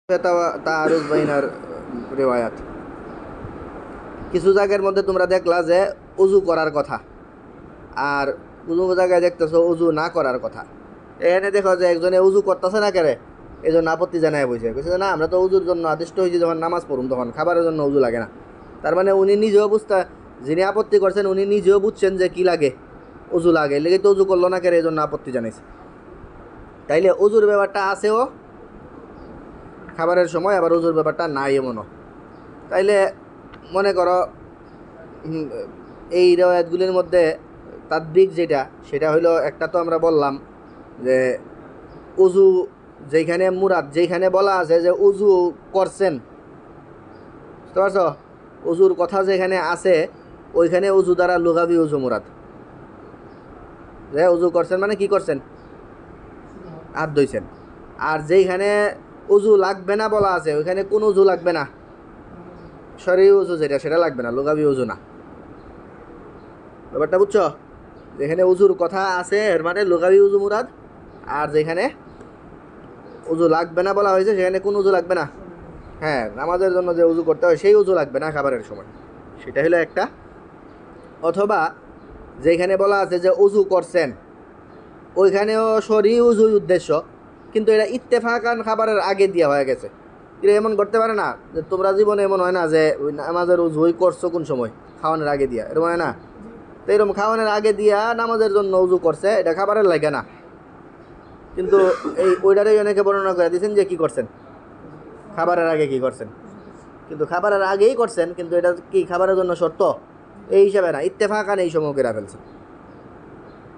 তাআরুজ বাইনার রিওয়ায়াত। কিছু জায়গার মধ্যে তোমরা দেখলা যে উজু করার কথা, আর কোনো জায়গায় দেখতেছো উজু না করার কথা। এখানে দেখো যে একজনে উজু করতেছে না কেরে, এই জন্য আপত্তি জানায় বসে কইছে না আমরা তো উজুর জন্য আদিষ্ট হয়েছি, যখন নামাজ পড়ুন তখন খাবারের জন্য উজু লাগে না। তার মানে উনি নিজেও যিনি আপত্তি করছেন উনি নিজেও বুঝছেন যে কি লাগে, উজু লাগে, লেগে তো উজু করলো না কেরে, এই জন্য আপত্তি জানাইছে। তাইলে উজুর ব্যাপারটা আছেও খাবারের সময়, আবার উজুর ব্যাপারটা নাই এমনও। তাইলে মনে করো এই রেওয়ায়াতগুলির মধ্যে তাদবিক যেটা, সেটা হইলো একটা তো আমরা বললাম যে উজু যেখানে মুরাদ, যেখানে বলা আছে যে উজু করছেন, বুঝতে পারছো, উজুর কথা যেখানে আছে ওইখানে উজু দ্বারা লুগাবি উজু মুরাদ। যে উজু করছেন মানে কি করছেন, হাত ধুইছেন। আর যেইখানে উজু লাগবে না বলা আছে ওইখানে কোন উজু লাগবে না, শরীর উজু যেটা সেটা লাগবে না, লুগাবি উজু না। ব্যাপারটা বুঝছো? যেখানে উজুর কথা আছে এর মানে লুগাবি উজু মুরাদ, আর যেখানে উজু লাগবে না বলা হয়েছে সেখানে কোন উজু লাগবে না। হ্যাঁ, নামাজের জন্য যে উজু করতে হয় সেই উজু লাগবে না খাবারের সময়, সেটা হলো একটা। অথবা যেখানে বলা আছে যে উজু করছেন ওইখানেও শরী উজুর উদ্দেশ্য, কিন্তু এটা ইত্তেফাকান খাবারের আগে দিয়া হয়ে গেছে। কিন্তু এমন করতে পারে না যে তোমরা জীবনে এমন হয় না যে ওই নামাজের উজুই করছো কোন সময়, খাওয়ানোর আগে দিয়া, এরকম হয় না? তো এরকম খাওয়ানোর আগে দিয়া নামাজের জন্য উজু করছে, এটা খাবারের লাগে না, কিন্তু এই ওইটারই অনেকে বর্ণনা করে দিয়েছেন যে কি করছেন, খাবারের আগে কি করছেন, কিন্তু খাবারের আগেই করছেন, কিন্তু এটা কি খাবারের জন্য শর্ত এই হিসাবে না, ইত্তেফাকান এই সময় কেরা ফেলছে,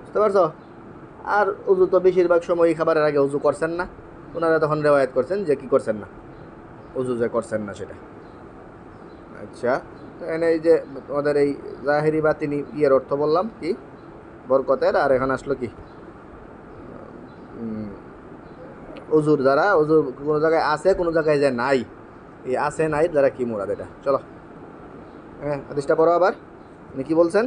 বুঝতে পারছো? আর উজু তো বেশিরভাগ সময়ই খাবারের আগে উজু করছেন না, ওনারা তখন রেওয়ায়াত করছেন যে কি করছেন না, উজু যে করছেন না সেটা। আচ্ছা, তো এনে এই যে তোমাদের এই জাহেরি বা তিনি ইয়ের অর্থ বললাম কি বরকতের, আর এখন আসলো কি উজুর দ্বারা, উজুর কোনো জায়গায় আছে কোনো জায়গায় যে নাই, এই আছে নাই দ্বারা কি মুরাদ, এটা চলো হ্যাঁ হাদিসটা পড়ো আবার, উনি কি বলছেন।